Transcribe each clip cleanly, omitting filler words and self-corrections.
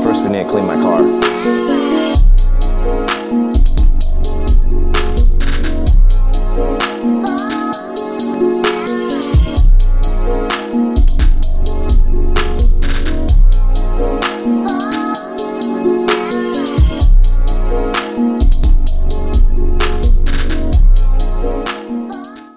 But first we need to clean my car.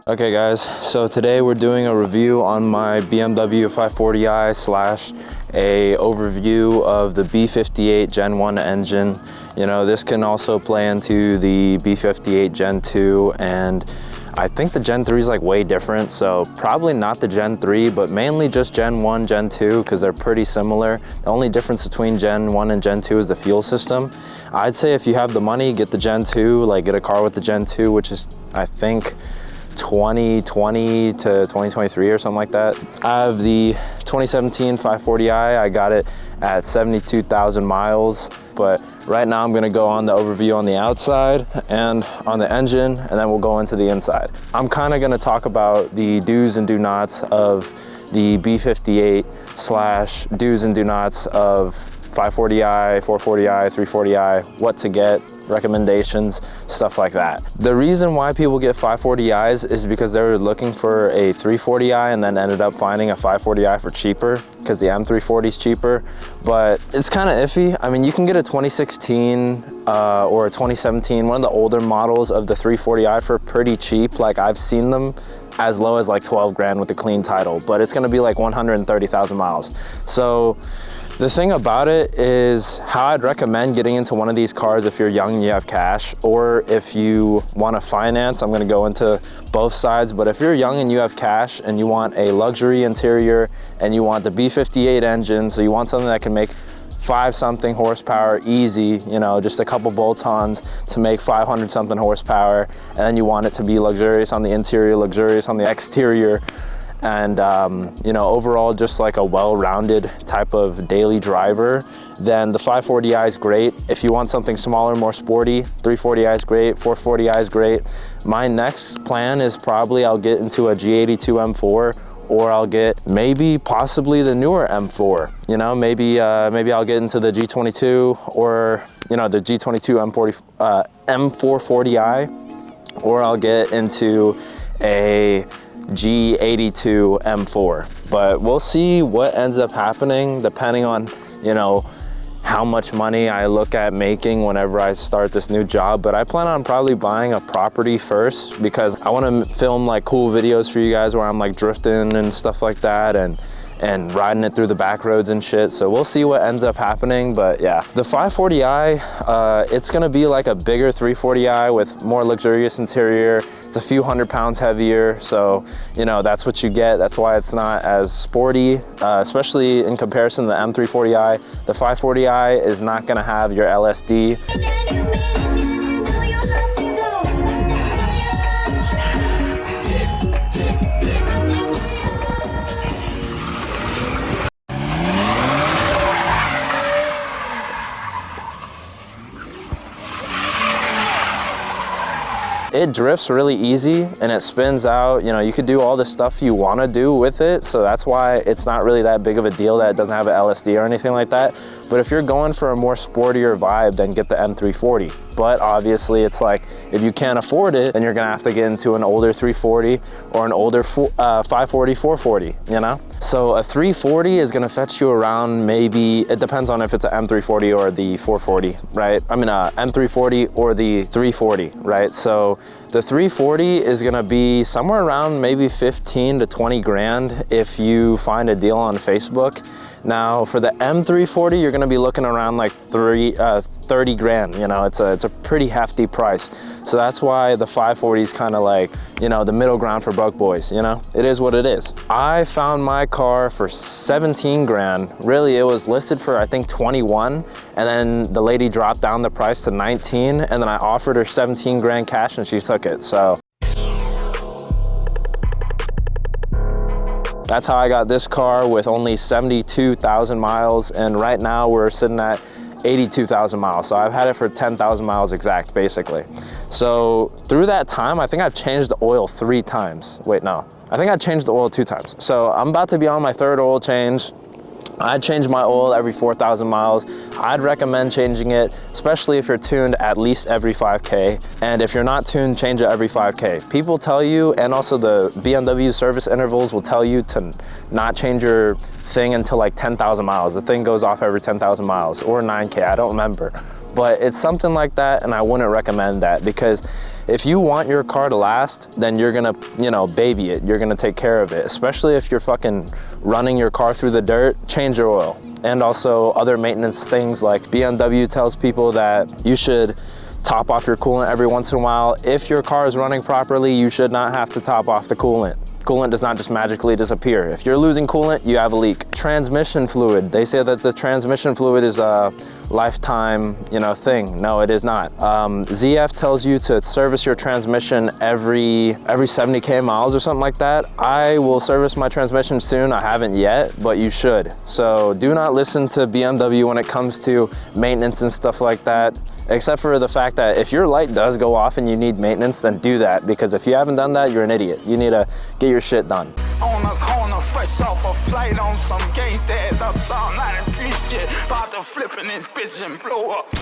Okay guys, so today we're doing a review on my BMW 540i slash a overview of the B58 Gen 1 engine. You know, this can also play into the B58 Gen 2, and I think the Gen 3 is like way different, so probably not the Gen 3, but mainly just Gen 1, Gen 2, because they're pretty similar. The only difference between Gen 1 and Gen 2 is the fuel system. I'd say if you have the money, get the Gen 2, like get a car with the Gen 2, which is, I think, 2020 to 2023 or something like that. I have the 2017 540i. I got it at 72,000 miles, but right now I'm gonna go on the overview on the outside and on the engine, and then we'll go into the inside. I'm kind of gonna talk about the do's and do nots of the B58 slash do's and do nots of 540i, 440i, 340i, what to get, recommendations, stuff like that. The reason why people get 540i's is because they were looking for a 340i and then ended up finding a 540i for cheaper because the M340 is cheaper, but it's kind of iffy. I mean, you can get a 2016 or a 2017, one of the older models of the 340i for pretty cheap. Like I've seen them as low as like 12 grand with a clean title, but it's gonna be like 130,000 miles. So the thing about it is how I'd recommend getting into one of these cars if you're young and you have cash, or if you want to finance. I'm going to go into both sides, but if you're young and you have cash and you want a luxury interior and you want the B58 engine, so you want something that can make 5-something horsepower easy, you know, just a couple bolt-ons to make 500-something horsepower, and then you want it to be luxurious on the interior, luxurious on the exterior, and you know, overall just like a well-rounded type of daily driver, then the 540i is great. If you want something smaller, more sporty, 340i is great, 440i is great. My next plan is probably I'll get into a G82 M4, or I'll get maybe possibly the newer M4. You know, maybe I'll get into the G22, or you know, the G22 M440i, or I'll get into a G82 M4, but we'll see what ends up happening depending on, you know, how much money I look at making whenever I start this new job. But I plan on probably buying a property first because I want to film like cool videos for you guys where I'm like drifting and stuff like that, and riding it through the back roads and shit. So we'll see what ends up happening. But yeah, the 540i, it's gonna be like a bigger 340i with more luxurious interior. It's a few 100 pounds heavier, so you know, that's what you get. That's why it's not as sporty, especially in comparison to the M340i. The 540i is not gonna have your LSD. It drifts really easy and it spins out. You know, you could do all the stuff you want to do with it, so that's why it's not really that big of a deal that it doesn't have an LSD or anything like that. But if you're going for a more sportier vibe, then get the M340. But obviously it's like, if you can't afford it, then you're gonna have to get into an older 340 or an older 540, 440, you know? So a 340 is gonna fetch you around, maybe, it depends on if it's an M340 or the 440, right? I mean, M340 or the 340, right? So the 340 is gonna be somewhere around maybe 15 to 20 grand if you find a deal on Facebook. Now for the M340, you're gonna be looking around like 30 grand, you know, it's a pretty hefty price. So that's why the 540 is kind of like, you know, the middle ground for broke boys, you know? It is what it is. I found my car for 17 grand. Really, it was listed for, I think, 21, and then the lady dropped down the price to 19, and then I offered her 17 grand cash and she took it, so. That's how I got this car with only 72,000 miles, and right now we're sitting at 82,000 miles. So I've had it for 10,000 miles exact, basically. So through that time, I think I've changed the oil 3 times. Wait, no, I think I changed the oil 2 times. So I'm about to be on my 3rd oil change. I change my oil every 4,000 miles. I'd recommend changing it, especially if you're tuned, at least every 5K. And if you're not tuned, change it every 5K. People tell you, and also the BMW service intervals will tell you to not change your thing until like 10,000 miles. The thing goes off every 10,000 miles or 9K, I don't remember. But it's something like that, and I wouldn't recommend that, because if you want your car to last, then you're gonna, you know, baby it. You're gonna take care of it, especially if you're fucking running your car through the dirt. Change your oil. And also other maintenance things, like BMW tells people that you should top off your coolant every once in a while. If your car is running properly, you should not have to top off the coolant. Coolant does not just magically disappear. If you're losing coolant, you have a leak. Transmission fluid. They say that the transmission fluid is a lifetime, you know, thing. No, it is not. ZF tells you to service your transmission every 70K miles or something like that. I will service my transmission soon. I haven't yet, but you should. So do not listen to BMW when it comes to maintenance and stuff like that. Except for the fact that if your light does go off and you need maintenance, then do that, because if you haven't done that, you're an idiot. You need to get your shit done. On a corner, fresh off a flight on some gangsters uptown, not a street shit, about to flip in this bitch and blow up.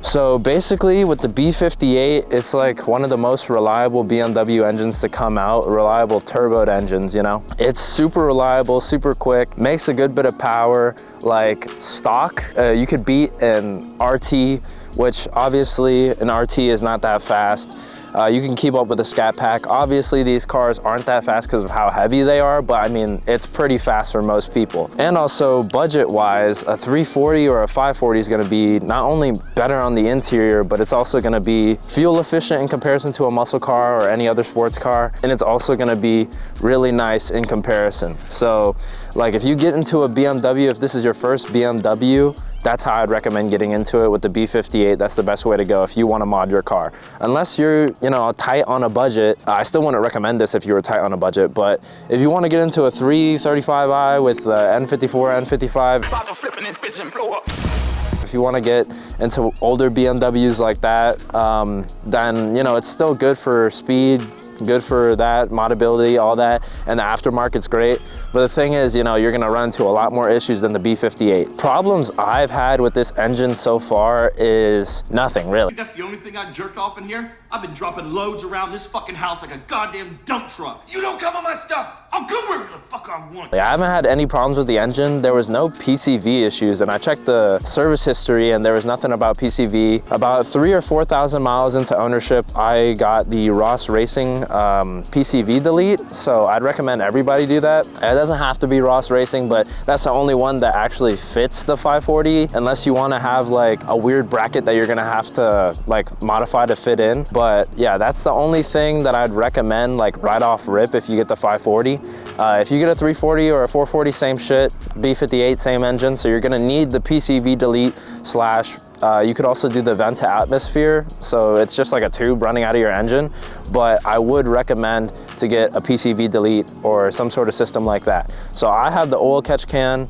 So basically with the B58, it's like one of the most reliable BMW engines to come out, reliable turboed engines, you know? It's super reliable, super quick, makes a good bit of power. Like stock, you could beat an RT, which obviously an RT is not that fast. You can keep up with the Scat Pack. Obviously these cars aren't that fast because of how heavy they are, but I mean, it's pretty fast for most people. And also budget wise, a 340 or a 540 is gonna be not only better on the interior, but it's also gonna be fuel efficient in comparison to a muscle car or any other sports car. And it's also gonna be really nice in comparison. So like if you get into a BMW, if this is your first BMW, that's how I'd recommend getting into it with the B58. That's the best way to go if you want to mod your car. Unless you're, you know, tight on a budget, I still wouldn't recommend this if you were tight on a budget, but if you want to get into a 335i with the N54, N55, about to flip in this bitch and blow up. if you want to get into older BMWs like that, then, you know, it's still good for speed, good for that, modability, all that, and the aftermarket's great. But the thing is, you know, you're gonna run into a lot more issues than the B58. Problems I've had with this engine so far is nothing, really. That's the only thing I jerked off in here? I've been dropping loads around this fucking house like a goddamn dump truck. You don't come on my stuff, I'll come wherever the fuck I want. I haven't had any problems with the engine. There was no PCV issues, and I checked the service history and there was nothing about PCV. About 3,000 or 4,000 miles into ownership, I got the Ross Racing PCV delete, so I'd recommend everybody do that. It doesn't have to be Ross Racing, but that's the only one that actually fits the 540, unless you want to have like a weird bracket that you're gonna have to like modify to fit in. But yeah, that's the only thing that I'd recommend like right off rip if you get the 540. If you get a 340 or a 440, same shit. B58, same engine, so you're gonna need the PCV delete slash you could also do the vent to atmosphere, so it's just like a tube running out of your engine, but I would recommend to get a PCV delete or some sort of system like that. So I have the oil catch can,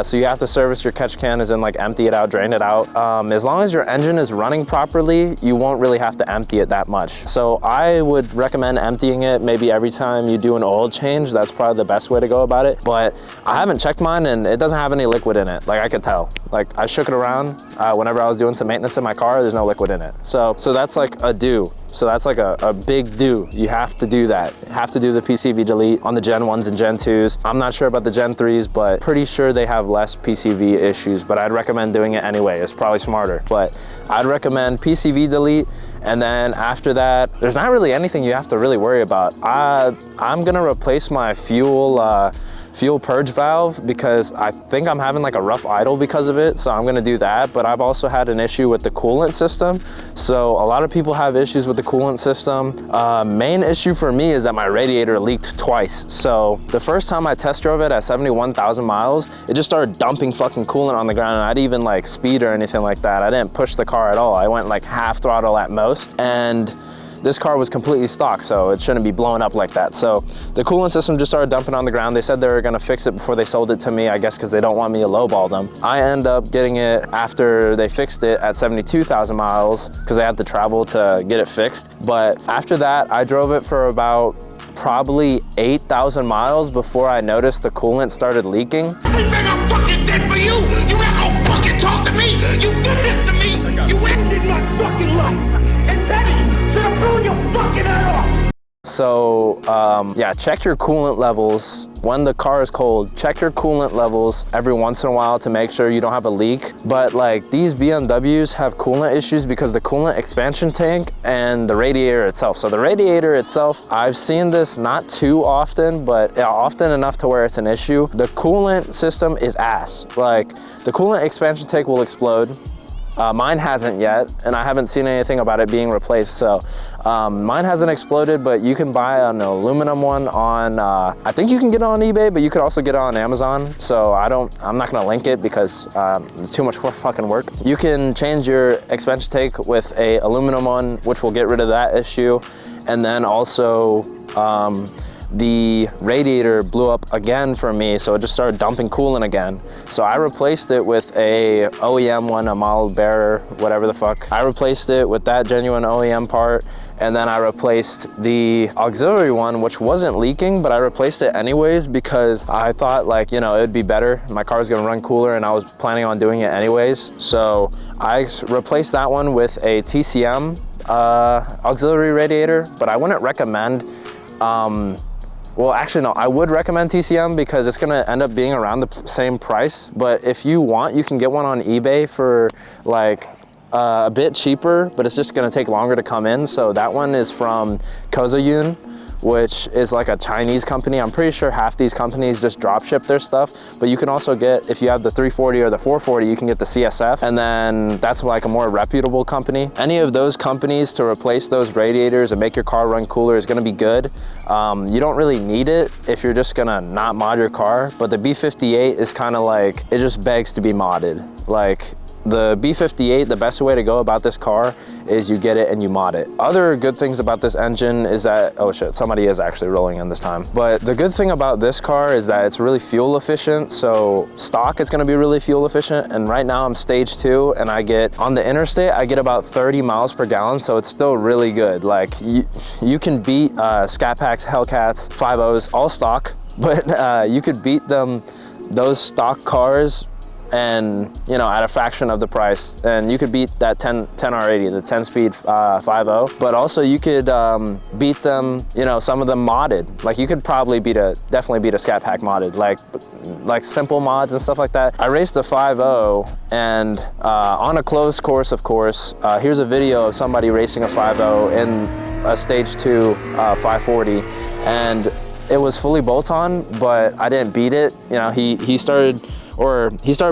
so you have to service your catch can, as in like empty it out, drain it out. As long as your engine is running properly, you won't really have to empty it that much. So I would recommend emptying it maybe every time you do an oil change. That's probably the best way to go about it. But I haven't checked mine and it doesn't have any liquid in it. Like I could tell. Like I shook it around whenever I was doing some maintenance in my car, there's no liquid in it. So that's like a do. So that's like a big do. You have to do that. You have to do the PCV delete on the Gen 1s and Gen 2s. I'm not sure about the Gen 3s, but pretty sure they have less PCV issues, but I'd recommend doing it anyway. It's probably smarter, but I'd recommend PCV delete. And then after that, there's not really anything you have to really worry about. I'm gonna replace my fuel purge valve because I think I'm having like a rough idle because of it, so I'm gonna do that. But I've also had an issue with the coolant system. So a lot of people have issues with the coolant system. Main issue for me is that my radiator leaked twice. So the first time I test drove it at 71,000 miles, it just started dumping fucking coolant on the ground, and I didn't even like speed or anything like that. I didn't push the car at all. I went like half throttle at most, and this car was completely stock, so it shouldn't be blowing up like that. So the coolant system just started dumping on the ground. They said they were gonna fix it before they sold it to me, I guess because they don't want me to lowball them. I end up getting it after they fixed it at 72,000 miles because I had to travel to get it fixed. But after that, I drove it for about probably 8,000 miles before I noticed the coolant started leaking. Hey man, to you. You not gonna fucking talk to me. You did this to me. You ended my fucking life. And Teddy should have blown your fucking head off. So yeah, check your coolant levels when the car is cold. Check your coolant levels every once in a while to make sure you don't have a leak. But like these BMWs have coolant issues because the coolant expansion tank and the radiator itself. So the radiator itself, I've seen this not too often, but often enough to where it's an issue. The coolant system is ass. Like the coolant expansion tank will explode. Mine hasn't yet, and I haven't seen anything about it being replaced. So mine hasn't exploded, but you can buy an aluminum one on, I think you can get it on eBay, but you could also get it on Amazon. So I'm not gonna link it because it's too much fucking work. You can change your expansion tank with a aluminum one, which will get rid of that issue. And then also, the radiator blew up again for me, so it just started dumping coolant again. So I replaced it with a OEM one, a model bearer, whatever the fuck. I replaced it with that genuine OEM part, and then I replaced the auxiliary one, which wasn't leaking, but I replaced it anyways because I thought, like, you know, it'd be better. My car's gonna run cooler, and I was planning on doing it anyways. So I replaced that one with a TCM auxiliary radiator, but I wouldn't recommend well, actually, no, I would recommend TCM because it's gonna end up being around the same price. But if you want, you can get one on eBay for like a bit cheaper, but it's just gonna take longer to come in. So that one is from Kozoyun, which is like a Chinese company. I'm pretty sure half these companies just drop ship their stuff, but you can also get, if you have the 340 or the 440, you can get the CSF, and then that's like a more reputable company. Any of those companies to replace those radiators and make your car run cooler is gonna be good. You don't really need it if you're just gonna not mod your car, but the B58 is kind of like, it just begs to be modded. Like, the B58, the best way to go about this car is you get it and you mod it. Other good things about this engine is that, oh shit, somebody is actually rolling in this time. But the good thing about this car is that it's really fuel efficient. So stock, it's gonna be really fuel efficient. And right now I'm stage 2 and I get, on the interstate, I get about 30 miles per gallon. So it's still really good. Like you can beat Scat Packs, Hellcats, 5.0s, all stock, but you could beat them, those stock cars, and you know, at a fraction of the price, and you could beat that 10R80, the 10-speed 5.0, but also you could beat them, you know, some of them modded. Like you could probably definitely beat a Scat Pack modded, like simple mods and stuff like that. I raced the 5.0 and on a closed course, of course. Here's a video of somebody racing a 5.0 in a stage 2 540, and it was fully bolt-on, but I didn't beat it. You know, he started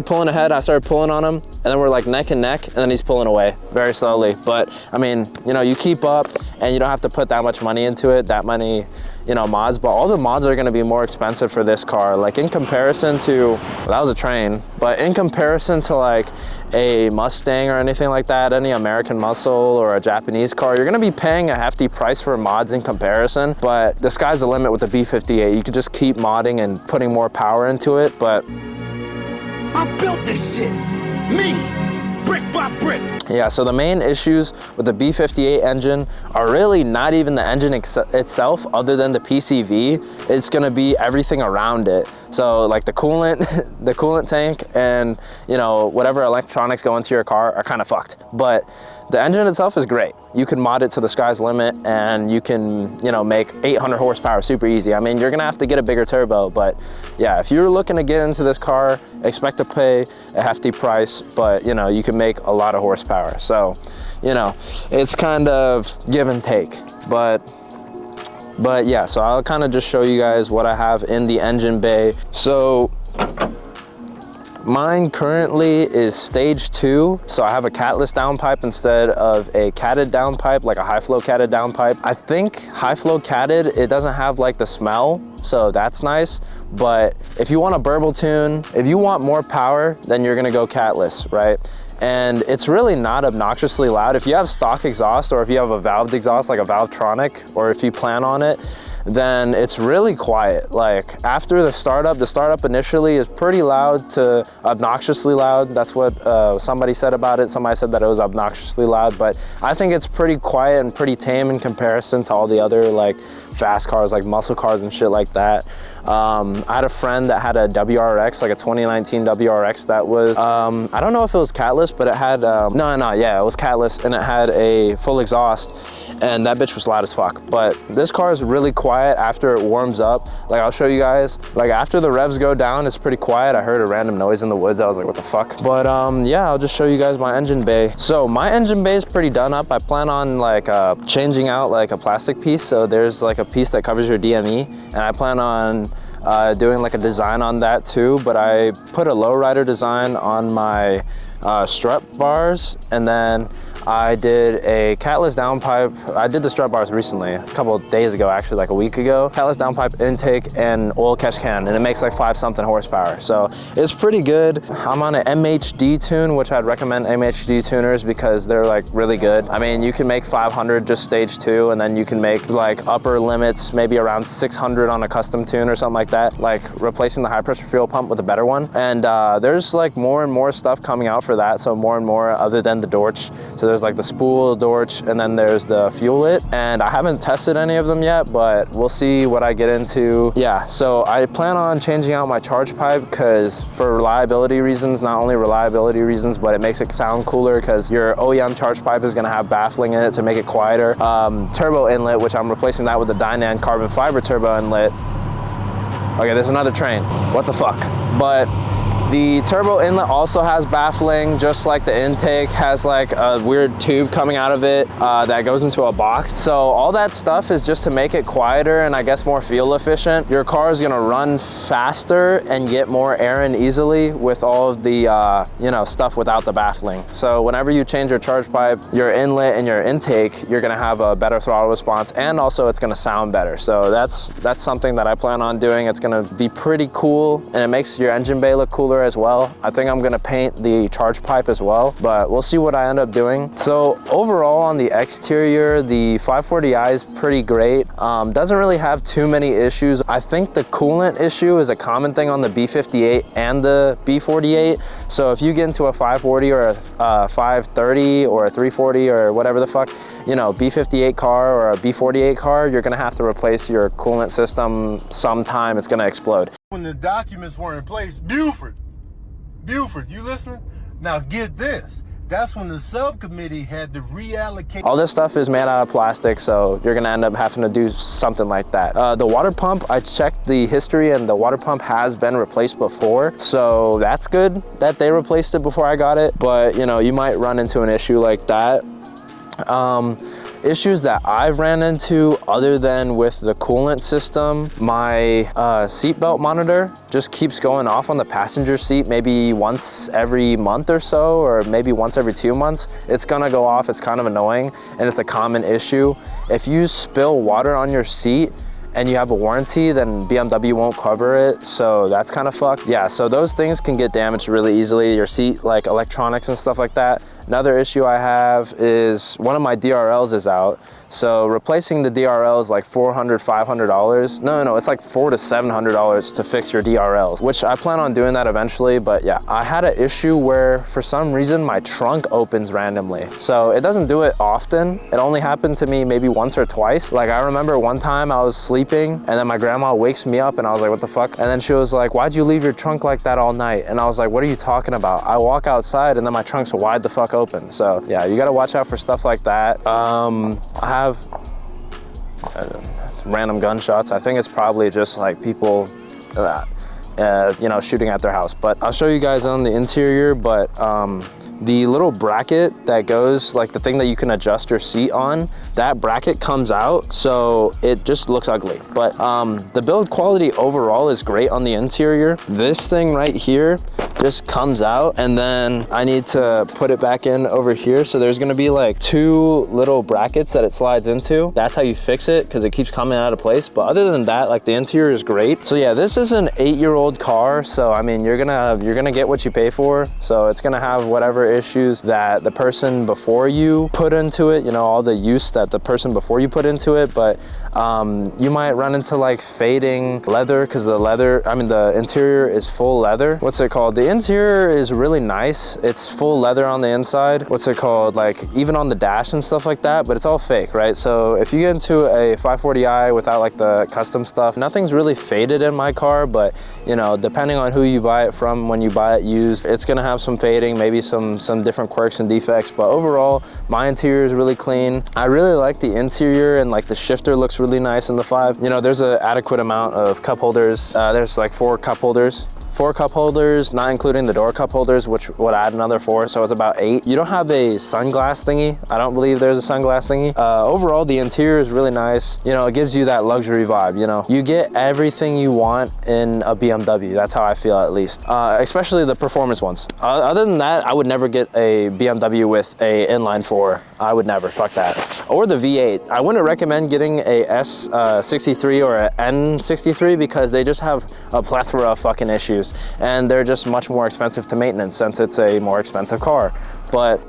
pulling ahead, I started pulling on him, and then we're like neck and neck, and then he's pulling away very slowly. But I mean, you know, you keep up and you don't have to put that much money into it, that many, you know, mods, but all the mods are gonna be more expensive for this car. Like in comparison to, well, that was a train, but in comparison to like a Mustang or anything like that, any American muscle or a Japanese car, you're gonna be paying a hefty price for mods in comparison, but the sky's the limit with the B58. You could just keep modding and putting more power into it, but I built this shit. Me. Brick by brick. Yeah, so the main issues with the B58 engine are really not even the engine itself, other than the PCV. It's gonna be everything around it. So like the coolant, the coolant tank, and you know, whatever electronics go into your car are kind of fucked. But the engine itself is great. You can mod it to the sky's limit, and you can, you know, make 800 horsepower super easy. I mean, you're gonna have to get a bigger turbo, but yeah, if you're looking to get into this car, expect to pay a hefty price, but you know, you can make a lot of horsepower. So, you know, it's kind of give and take, but yeah, so I'll kind of just show you guys what I have in the engine bay. So mine currently is stage 2, so I have a catless downpipe instead of a catted downpipe, like a high flow catted downpipe. I think high flow catted, it doesn't have like the smell, so that's nice. But if you want a burble tune, if you want more power, then you're gonna go catless, right? And it's really not obnoxiously loud. If you have stock exhaust, or if you have a valved exhaust like a Valvetronic, or if you plan on it, then it's really quiet. Like after the startup initially is pretty loud to obnoxiously loud. That's what somebody said about it. Somebody said that it was obnoxiously loud, but I think it's pretty quiet and pretty tame in comparison to all the other like fast cars, like muscle cars and shit like that. I had a friend that had a WRX, like a 2019 WRX that was, I don't know if it was catless, but it had, yeah, it was catless, and it had a full exhaust, and that bitch was loud as fuck. But this car is really quiet after it warms up. Like, I'll show you guys, like after the revs go down, it's pretty quiet. I heard a random noise in the woods. I was like, what the fuck? But yeah, I'll just show you guys my engine bay. So my engine bay is pretty done up. I plan on like changing out like a plastic piece. So there's like a piece that covers your DME, and I plan on doing like a design on that too. But I put a lowrider design on my strut bars, and then I did a catless downpipe. I did the strut bars recently, a couple of days ago, actually, like a week ago. Catless downpipe intake and oil catch can, and it makes like 5-something horsepower. So it's pretty good. I'm on an MHD tune, which I'd recommend MHD tuners because they're like really good. I mean, you can make 500 just stage 2, and then you can make like upper limits, maybe around 600 on a custom tune or something like that, like replacing the high pressure fuel pump with a better one. And there's like more and more stuff coming out for that. So more and more other than the Dorch. So there's like the spool Dorch, and then there's the fuel it, and I haven't tested any of them yet, but we'll see what I get into. Yeah, so I plan on changing out my charge pipe because for reliability reasons, not only reliability reasons, but it makes it sound cooler because your OEM charge pipe is going to have baffling in it to make it quieter. Turbo inlet, which I'm replacing that with the Dynan carbon fiber turbo inlet. Okay, there's another train. What the fuck? But the turbo inlet also has baffling, just like the intake has like a weird tube coming out of it that goes into a box. So all that stuff is just to make it quieter and I guess more fuel efficient. Your car is gonna run faster and get more air in easily with all of the you know, stuff without the baffling. So whenever you change your charge pipe, your inlet and your intake, you're gonna have a better throttle response, and also it's gonna sound better. So that's something that I plan on doing. It's gonna be pretty cool, and it makes your engine bay look cooler as well. I think I'm gonna paint the charge pipe as well, but we'll see what I end up doing. So overall on the exterior, the 540i is pretty great. Doesn't really have too many issues. I think the coolant issue is a common thing on the B58 and the B48. So if you get into a 540 or a 530 or a 340 or whatever the fuck, you know, B58 car or a B48 car, you're gonna have to replace your coolant system sometime. It's gonna explode. When the documents were in place, Buford, you listening? Now get this. That's when the subcommittee had to reallocate. All this stuff is made out of plastic, so you're gonna end up having to do something like that. The water pump, I checked the history, and the water pump has been replaced before, so that's good that they replaced it before I got it. But you know, you might run into an issue like that. Issues that I've ran into other than with the coolant system, my seatbelt monitor just keeps going off on the passenger seat maybe once every month or so, or maybe once every 2 months. It's gonna go off. It's kind of annoying, and it's a common issue. If you spill water on your seat and you have a warranty, then BMW won't cover it, so that's kind of fucked. Yeah, so those things can get damaged really easily, your seat, like electronics and stuff like that. Another issue I have is one of my DRLs is out, so replacing the DRL is like $400, $500. No, it's like $400 to $700 to fix your DRLs, which I plan on doing that eventually. But yeah, I had an issue where for some reason my trunk opens randomly. So it doesn't do it often. It only happened to me maybe once or twice. Like I remember one time I was sleeping and then my grandma wakes me up and I was like, what the fuck? And then she was like, why'd you leave your trunk like that all night? And I was like, what are you talking about? I walk outside and then my trunk's wide the fuck open. So yeah, you gotta watch out for stuff like that. I have random gunshots. I think it's probably just like people you know, shooting at their house. But I'll show you guys on the interior. But the little bracket that goes, like the thing that you can adjust your seat on, that bracket comes out, so it just looks ugly. But the build quality overall is great on the interior. This thing right here just comes out, and then I need to put it back in over here. So there's gonna be like 2 little brackets that it slides into. That's how you fix it, because it keeps coming out of place. But other than that, like the interior is great. So yeah, this is an 8-year-old car, so I mean, you're gonna get what you pay for. So it's gonna have whatever issues that the person before you put into it, you know, all the use that the person before you put into it. But you might run into like fading leather, because the interior is full leather. What's it called? The interior is really nice. It's full leather on the inside. What's it called? Like even on the dash and stuff like that, but it's all fake, right? So if you get into a 540i without like the custom stuff, nothing's really faded in my car, but you know, depending on who you buy it from, when you buy it used, it's gonna have some fading, maybe some different quirks and defects, but overall, my interior is really clean. I really like the interior, and like the shifter looks really nice in the 5. You know, there's an adequate amount of cup holders. There's like 4 cup holders. 4 cup holders, not including the door cup holders, which would add another 4, so it's about 8. You don't have a sunglass thingy. I don't believe there's a sunglass thingy. Overall, the interior is really nice. You know, it gives you that luxury vibe, you know. You get everything you want in a BMW. That's how I feel, at least. Especially the performance ones. Other than that, I would never get a BMW with a inline 4. I would never, fuck that. Or the V8. I wouldn't recommend getting a S63 or an N63 because they just have a plethora of fucking issues. And they're just much more expensive to maintenance since it's a more expensive car. But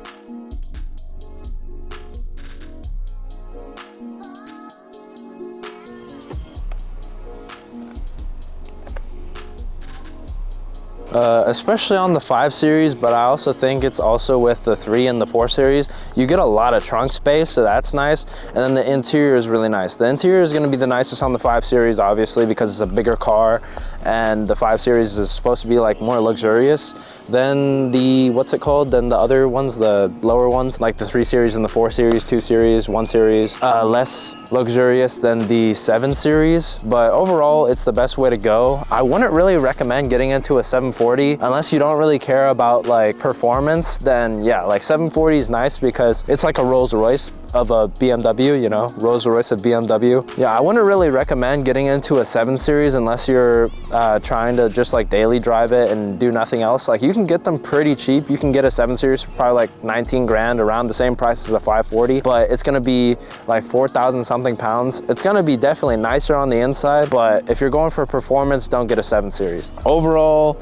especially on the 5 Series, but I also think it's also with the 3 and the 4 Series. You get a lot of trunk space, so that's nice. And then the interior is really nice. The interior is going to be the nicest on the 5 Series, obviously, because it's a bigger car. And the 5 Series is supposed to be like more luxurious than the, what's it called? Than the other ones, the lower ones, like the 3 Series and the 4 Series, 2 Series, 1 Series. Less luxurious than the 7 Series, but overall, it's the best way to go. I wouldn't really recommend getting into a 740 unless you don't really care about like performance. Then yeah, like 740 is nice because it's like a Rolls Royce of a BMW, you know, Rolls Royce of BMW. Yeah, I wouldn't really recommend getting into a 7 Series unless you're trying to just like daily drive it and do nothing else. Like you can get them pretty cheap. You can get a 7 Series for probably like 19 grand, around the same price as a 540, but it's gonna be like 4,000 something pounds. It's gonna be definitely nicer on the inside, but if you're going for performance, don't get a 7 Series. Overall,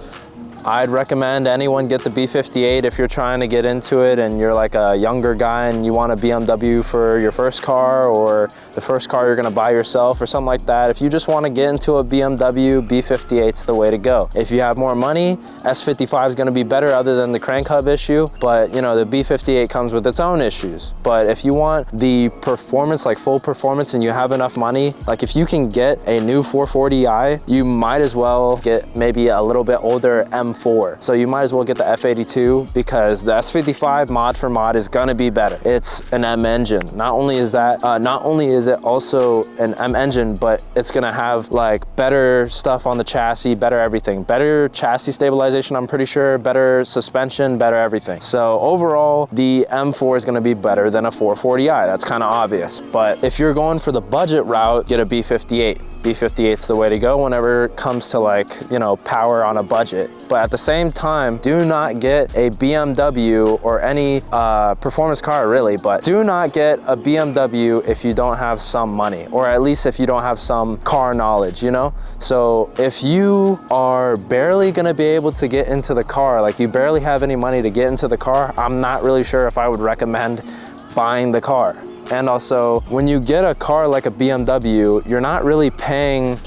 I'd recommend anyone get the B58 if you're trying to get into it and you're like a younger guy and you want a BMW for your first car or the first car you're gonna buy yourself or something like that. If you just want to get into a BMW, B58's the way to go. If you have more money, S55 is gonna be better other than the crank hub issue, but you know, the B58 comes with its own issues. But if you want the performance, like full performance, and you have enough money, like if you can get a new 440i, you might as well get maybe a little bit older M4. So you might as well get the F82 because the S55 mod for mod is gonna be better. It's an M engine. Not only is it also an M engine, but it's gonna have like better stuff on the chassis, better everything. Better chassis stabilization, I'm pretty sure, better suspension, better everything. So overall, the M4 is gonna be better than a 440i. That's kind of obvious. But if you're going for the budget route, get a B58. B58's the way to go whenever it comes to like, you know, power on a budget. But at the same time, do not get a BMW or any performance car really, but do not get a BMW if you don't have some money, or at least if you don't have some car knowledge, you know? So if you are barely gonna be able to get into the car, like you barely have any money to get into the car, I'm not really sure if I would recommend buying the car. And also, when you get a car like a BMW, you're not really paying.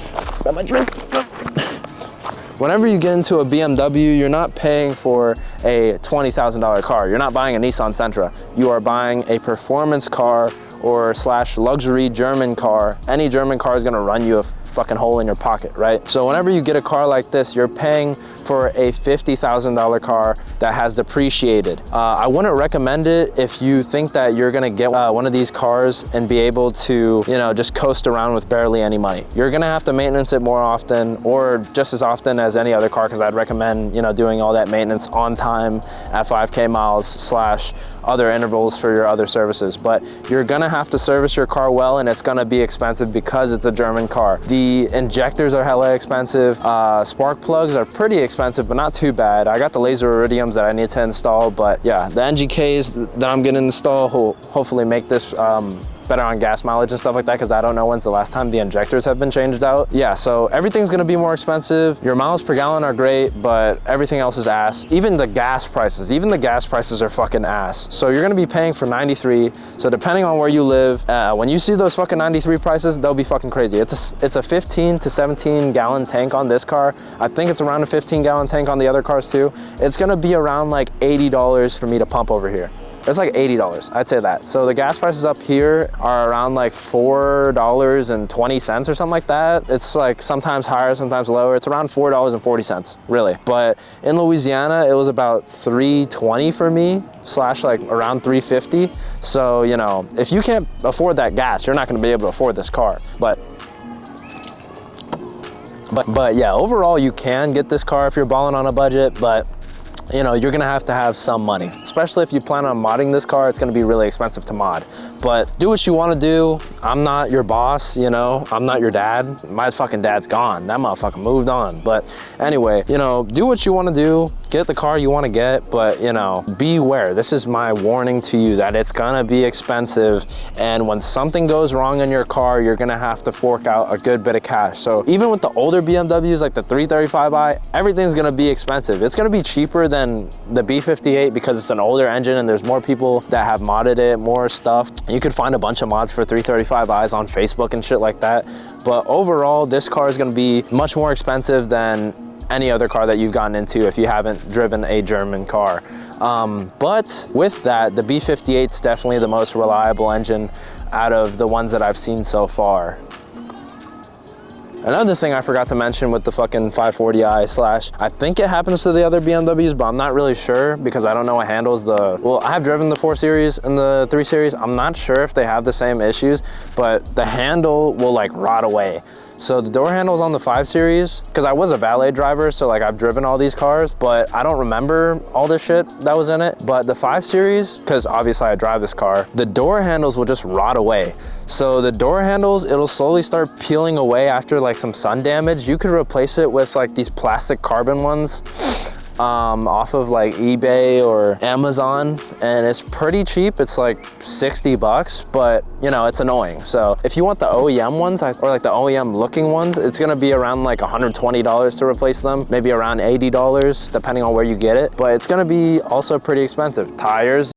Whenever you get into a BMW, you're not paying for a $20,000 car. You're not buying a Nissan Sentra. You are buying a performance car or / luxury German car. Any German car is gonna run you a fucking hole in your pocket, right? So whenever you get a car like this, you're paying for a $50,000 car that has depreciated. I wouldn't recommend it if you think that you're gonna get one of these cars and be able to, you know, just coast around with barely any money. You're gonna have to maintenance it more often, or just as often as any other car, because I'd recommend, you know, doing all that maintenance on time at 5K miles / other intervals for your other services. But you're gonna have to service your car well, and it's gonna be expensive because it's a German car. The injectors are hella expensive. Spark plugs are pretty expensive, but not too bad. I got the laser iridiums that I need to install, but yeah, the NGKs that I'm gonna install will hopefully make this better on gas mileage and stuff like that, because I don't know when's the last time the injectors have been changed out. Yeah, so everything's gonna be more expensive. Your miles per gallon are great, but everything else is ass. Even the gas prices are fucking ass. So you're gonna be paying for 93. So depending on where you live, when you see those fucking 93 prices, they'll be fucking crazy. It's a 15 to 17 gallon tank on this car. I think it's around a 15 gallon tank on the other cars too. It's gonna be around like $80 for me to pump over here. It's like $80, I'd say that. So the gas prices up here are around like $4.20 or something like that. It's like sometimes higher, sometimes lower. It's around $4.40, really. But in Louisiana, it was about $3.20 for me, slash like around $3.50. So, you know, if you can't afford that gas, you're not gonna be able to afford this car. But yeah, overall you can get this car if you're balling on a budget, but you know, you're gonna have to have some money. Especially if you plan on modding this car, it's gonna be really expensive to mod. But do what you wanna do. I'm not your boss, you know, I'm not your dad. My fucking dad's gone. That motherfucker moved on. But anyway, you know, do what you wanna do. Get the car you wanna get, but you know, beware. This is my warning to you that it's gonna be expensive. And when something goes wrong in your car, you're gonna have to fork out a good bit of cash. So even with the older BMWs, like the 335i, everything's gonna be expensive. It's gonna be cheaper than the B58 because it's an older engine and there's more people that have modded it, more stuff. You could find a bunch of mods for 335i's on Facebook and shit like that. But overall, this car is gonna be much more expensive than any other car that you've gotten into if you haven't driven a German car. But with that, the B58 is definitely the most reliable engine out of the ones that I've seen so far. Another thing I forgot to mention with the fucking 540i slash, I think it happens to the other BMWs, but I'm not really sure because I don't know what handles the, well, I have driven the 4 Series and the 3 Series. I'm not sure if they have the same issues, but the handle will like rot away. So the door handles on the 5 Series, because I was a valet driver, so like I've driven all these cars, but I don't remember all this shit that was in it. But the 5 Series, because obviously I drive this car, the door handles will just rot away. So the door handles, it'll slowly start peeling away after like some sun damage. You could replace it with like these plastic carbon ones off of like eBay or Amazon, and it's pretty cheap. It's like 60 bucks, but you know, it's annoying. So if you want the OEM ones, or like the OEM looking ones, it's gonna be around like $120 to replace them, maybe around $80 depending on where you get it, but it's gonna be also pretty expensive. Tires,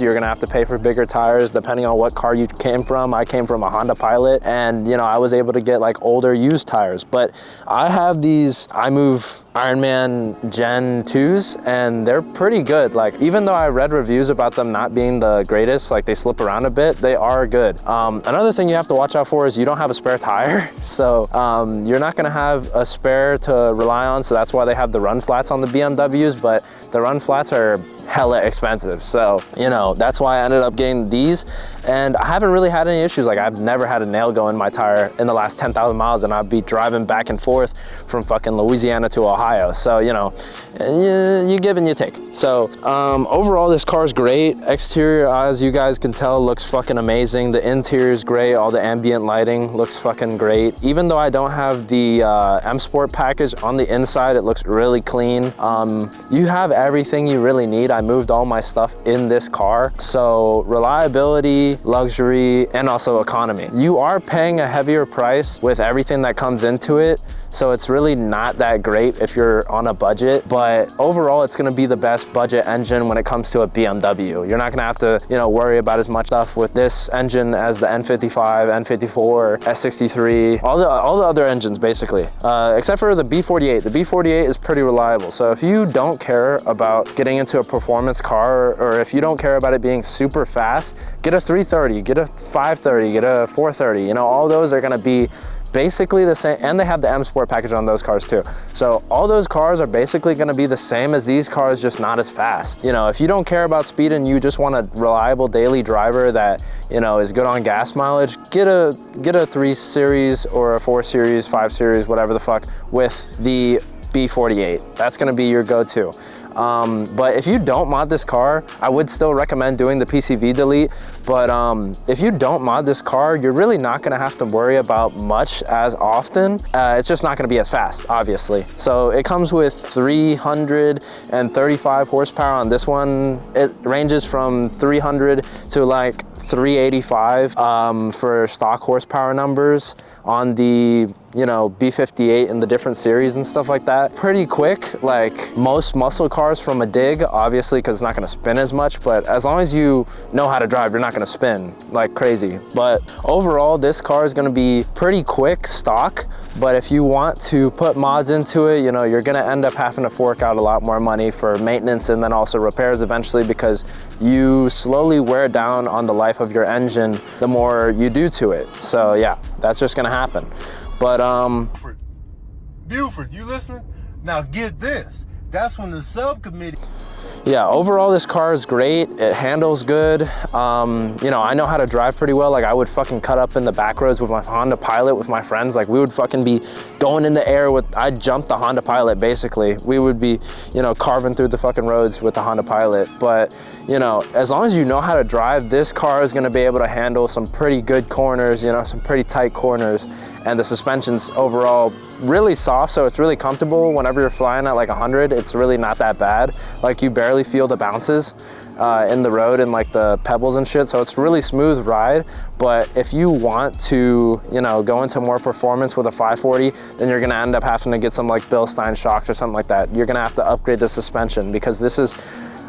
you're gonna have to pay for bigger tires depending on what car you came from. I came from a Honda Pilot, and you know, I was able to get like older used tires, but I have these iMove Ironman Gen 2s and they're pretty good. Like, even though I read reviews about them not being the greatest, like they slip around a bit, they are good. Another thing you have to watch out for is you don't have a spare tire. So you're not gonna have a spare to rely on, so that's why they have the run flats on the BMWs, but the run flats are hella expensive. So, you know, that's why I ended up getting these, and I haven't really had any issues. Like, I've never had a nail go in my tire in the last 10,000 miles, and I'd be driving back and forth from fucking Louisiana to Ohio. So, you know, you give and you take. So, overall, this car is great. Exterior, as you guys can tell, looks fucking amazing. The interior is great. All the ambient lighting looks fucking great. Even though I don't have the M Sport package on the inside, it looks really clean. You have everything you really need. I moved all my stuff in this car. So reliability, luxury, and also economy. You are paying a heavier price with everything that comes into it. So it's really not that great if you're on a budget, but overall it's gonna be the best budget engine when it comes to a BMW. You're not gonna have to, you know, worry about as much stuff with this engine as the N55, N54, S63, all the other engines basically, except for the B58. The B48 is pretty reliable. So if you don't care about getting into a performance car, or if you don't care about it being super fast, get a 330, get a 530, get a 430. You know, all those are gonna be basically the same, and they have the M Sport package on those cars too. So all those cars are basically gonna be the same as these cars, just not as fast. You know, if you don't care about speed and you just want a reliable daily driver that, you know, is good on gas mileage, get a 3 Series or a 4 Series, 5 Series, whatever the fuck, with the B48. That's gonna be your go-to. But if you don't mod this car, I would still recommend doing the PCV delete. But if you don't mod this car, you're really not gonna have to worry about much as often. It's just not gonna be as fast, obviously. So it comes with 335 horsepower on this one. It ranges from 300 to like 385 for stock horsepower numbers on the, you know, B58 and the different series and stuff like that. Pretty quick, like most muscle cars from a dig, obviously, because it's not gonna spin as much, but as long as you know how to drive, you're not gonna spin like crazy. But overall, this car is gonna be pretty quick stock. But if you want to put mods into it, you know, you're gonna end up having to fork out a lot more money for maintenance and then also repairs eventually, because you slowly wear down on the life of your engine the more you do to it. So yeah, that's just gonna happen. But Buford, you listening? Now get this. That's when the subcommittee. Yeah, overall this car is great. It handles good. You know, I know how to drive pretty well. Like I would fucking cut up in the back roads with my Honda Pilot with my friends. Like we would fucking be going in the air with, I'd jump the Honda Pilot basically. We would be, you know, carving through the fucking roads with the Honda Pilot. But, you know, as long as you know how to drive, this car is gonna be able to handle some pretty good corners, you know, some pretty tight corners. And the suspension's overall really soft, so it's really comfortable. Whenever you're flying at like 100, it's really not that bad. Like you barely feel the bounces in the road and like the pebbles and shit, so it's really smooth ride. But if you want to, you know, go into more performance with a 540, then you're gonna end up having to get some like Bill Stein shocks or something like that. You're gonna have to upgrade the suspension, because this is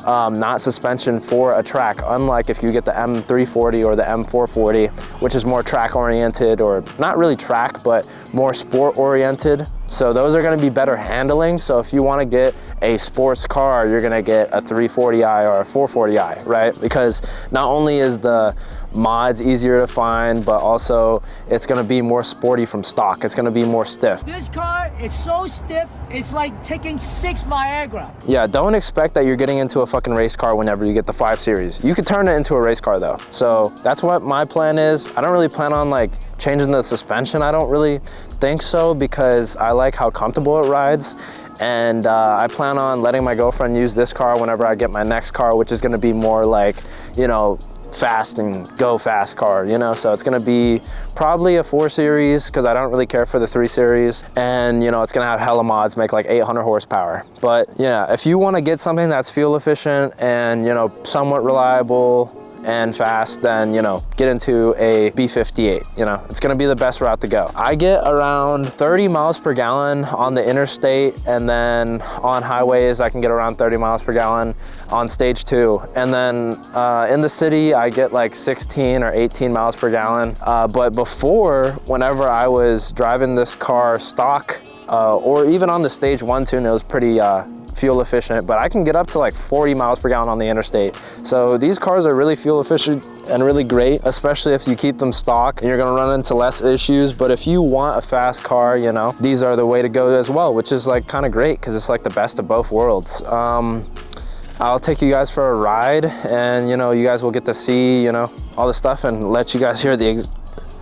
not suspension for a track, unlike if you get the M340 or the M440, which is more track oriented, or not really track, but more sport oriented. So those are gonna be better handling. So if you wanna get a sports car, you're gonna get a 340i or a 440i, right? Because not only is the mods easier to find, but also it's gonna be more sporty from stock. It's gonna be more stiff. This car is so stiff, it's like taking 6 Viagra. Yeah, don't expect that you're getting into a fucking race car whenever you get the 5 Series. You could turn it into a race car though. So that's what my plan is. I don't really plan on like changing the suspension. I don't really think so, because I like how comfortable it rides. And I plan on letting my girlfriend use this car whenever I get my next car, which is gonna be more like, you know, fast and go fast car, you know? So it's gonna be probably a 4 Series, because I don't really care for the 3 Series. And, you know, it's gonna have hella mods, make like 800 horsepower. But yeah, if you wanna get something that's fuel efficient and, you know, somewhat reliable and fast, then, you know, get into a B58. You know, it's gonna be the best route to go. I get around 30 miles per gallon on the interstate, and then on highways I can get around 30 miles per gallon on stage 2. And then in the city I get like 16 or 18 miles per gallon. But before, whenever I was driving this car stock, or even on the stage 1 tune, it was pretty fuel efficient, but I can get up to like 40 miles per gallon on the interstate. So these cars are really fuel efficient and really great, especially if you keep them stock and you're gonna run into less issues. But if you want a fast car, you know, these are the way to go as well, which is like kind of great, because it's like the best of both worlds. I'll take you guys for a ride, and you know, you guys will get to see, you know, all the stuff and let you guys hear the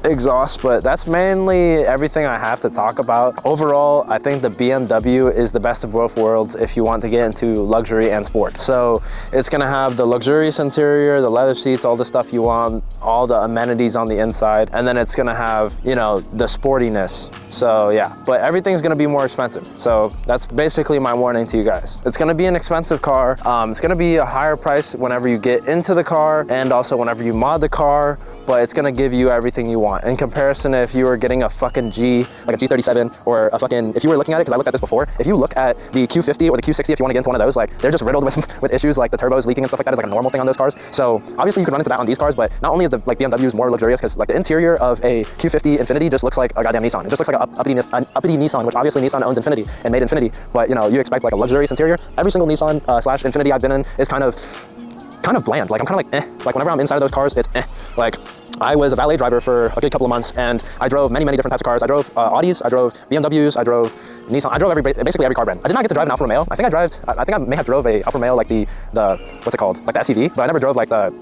exhaust. But that's mainly everything I have to talk about. Overall, I think the BMW is the best of both worlds if you want to get into luxury and sport. So it's gonna have the luxurious interior, the leather seats, all the stuff you want, all the amenities on the inside, and then it's gonna have, you know, the sportiness. So yeah, but everything's gonna be more expensive. So that's basically my warning to you guys. It's gonna be an expensive car. It's gonna be a higher price whenever you get into the car, and also whenever you mod the car, but it's gonna give you everything you want. In comparison, if you were getting a fucking G, like a G37, or a fucking, if you were looking at it, because I looked at this before, if you look at the Q50 or the Q60, if you wanna get into one of those, like they're just riddled with issues, like the turbos leaking and stuff like that is like a normal thing on those cars. So obviously you can run into that on these cars, but not only is the like BMWs more luxurious, because like the interior of a Q50 Infiniti just looks like a goddamn Nissan. It just looks like an uppity Nissan, which obviously Nissan owns Infiniti and made Infiniti, but you know, you expect like a luxurious interior. Every single Nissan slash Infiniti I've been in is kind of bland. Like I'm kind of like Like whenever I'm inside of those cars, it's Like I was a valet driver for a good couple of months, and I drove many different types of cars. I drove Audis, I drove BMWs, I drove Nissan, I drove basically every car brand. I did not get to drive an Alfa Romeo. I think I may have drove a Alfa Romeo, like the what's it called, like the SUV, but I never drove like the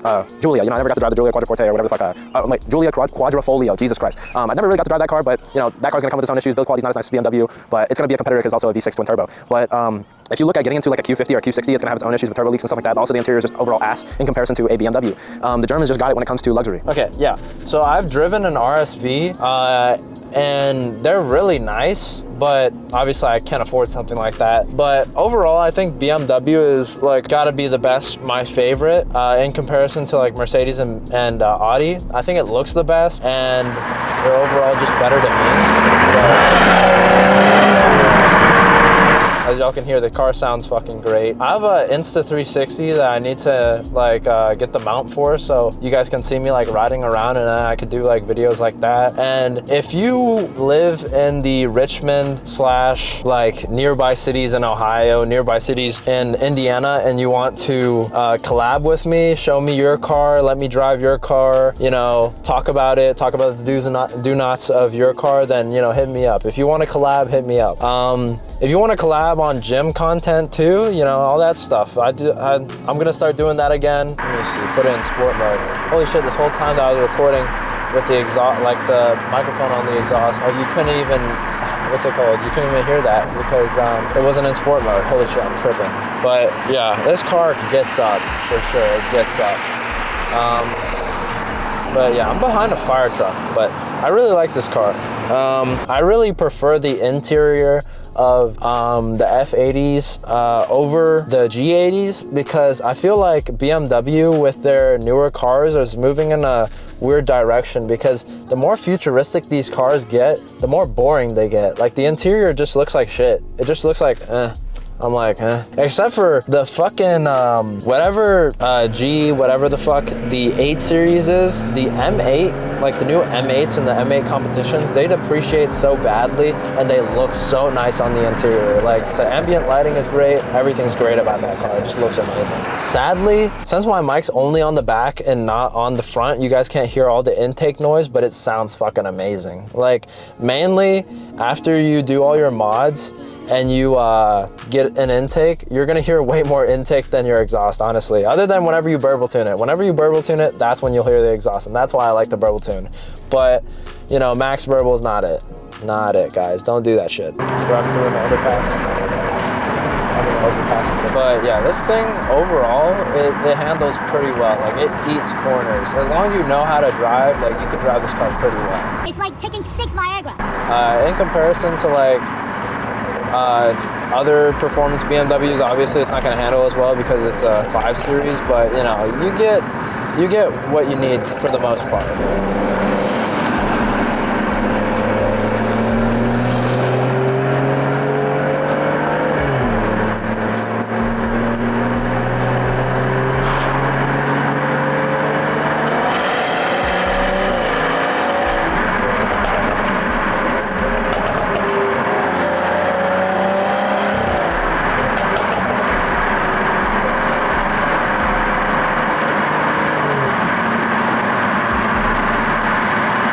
Giulia. You know, I never got to drive the Giulia Quadriforte or whatever the fuck, like Giulia Quadrifolio. Jesus Christ. I never really got to drive that car, but you know, that car's gonna come with its own issues. Build quality's not as nice as BMW, but it's gonna be a competitor because it's also a V6 twin turbo. But If you look at getting into like a Q50 or a Q60, it's gonna have its own issues with turbo leaks and stuff like that, but also the interior is just overall ass in comparison to a BMW. The Germans just got it when it comes to luxury. Okay, yeah. So I've driven an RSV, and they're really nice, but obviously I can't afford something like that. But overall, I think BMW is like gotta be the best, my favorite, in comparison to like Mercedes and Audi. I think it looks the best, and they're overall just better to me. As y'all can hear, the car sounds fucking great. I have a Insta360 that I need to like get the mount for, so you guys can see me like riding around, and I could do like videos like that. And if you live in the Richmond / like nearby cities in Ohio, nearby cities in Indiana, and you want to collab with me, show me your car, let me drive your car, you know, talk about it, talk about the do's and do-nots of your car, then, you know, hit me up. If you want to collab, hit me up. If you want to collab on gym content too, you know, all that stuff, I'm gonna start doing that again. Let me see, put it in sport mode. Holy shit, this whole time that I was recording with the exhaust, like the microphone on the exhaust, like you couldn't even, what's it called? You couldn't even hear that because it wasn't in sport mode. Holy shit, I'm tripping. But yeah, this car gets up for sure, it gets up. But yeah, I'm behind a fire truck, but I really like this car. I really prefer the interior of the F80s over the G80s, because I feel like BMW with their newer cars is moving in a weird direction, because the more futuristic these cars get, the more boring they get. Like the interior just looks like shit. It just looks like I'm like, except for the fucking whatever whatever the fuck the 8 series is, the M8, like the new M8s and the M8 competitions, they depreciate so badly and they look so nice on the interior. Like the ambient lighting is great, everything's great about that car, it just looks amazing. Sadly, since my mic's only on the back and not on the front, you guys can't hear all the intake noise, but it sounds fucking amazing. Like mainly after you do all your mods and you get an intake, you're gonna hear way more intake than your exhaust, honestly, other than whenever you burble tune it. Whenever you burble tune it, that's when you'll hear the exhaust, and that's why I like the burble tune. But, you know, max burble is not it. Not it, guys. Don't do that shit. Driving through an overpass. But yeah, this thing, overall, it handles pretty well. Like, it eats corners. As long as you know how to drive, like, you can drive this car pretty well. It's like taking 6 Viagra. In comparison to, like, other performance BMWs, obviously it's not going to handle as well because it's a 5 Series, but you know, you get what you need for the most part.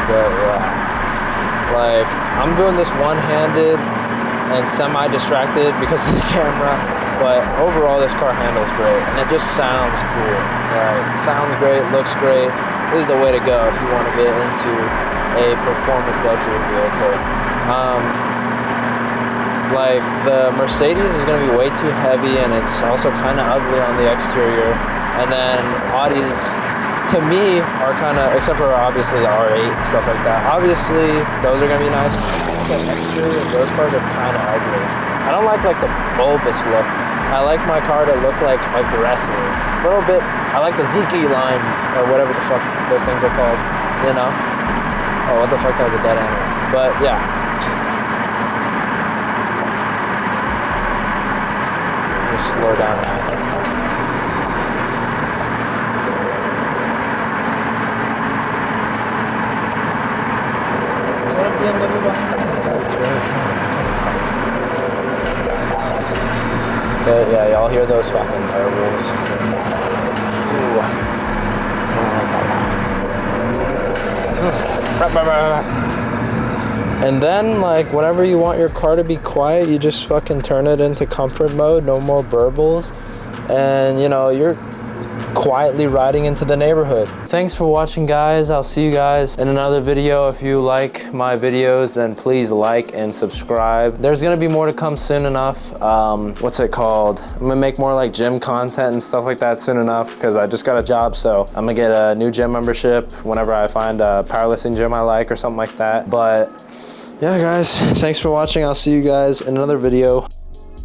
But yeah, like I'm doing this one-handed and semi-distracted because of the camera, but overall this car handles great and it just sounds cool. Right? It sounds great, looks great. This is the way to go if you want to get into a performance luxury vehicle. Like the Mercedes is going to be way too heavy and it's also kind of ugly on the exterior, and then Audis, to me, are kind of, except for obviously the R8 and stuff like that. Obviously, those are gonna be nice. The exterior of those cars are kind of ugly. I don't like the bulbous look. I like my car to look like aggressive. A little bit, I like the Ziki lines, or whatever the fuck those things are called, you know? Oh, what the fuck, that was a dead animal. But yeah. Let me slow down now. But yeah, y'all hear those fucking turbo's. And then, like, whenever you want your car to be quiet, you just fucking turn it into comfort mode, no more burbles, and you know, you're quietly riding into the neighborhood. Thanks for watching, guys. I'll see you guys in another video. If you like my videos, then please like and subscribe. There's gonna be more to come soon enough. What's it called? I'm gonna make more like gym content and stuff like that soon enough because I just got a job, so I'm gonna get a new gym membership whenever I find a powerlifting gym I like or something like that. But yeah, guys, thanks for watching. I'll see you guys in another video.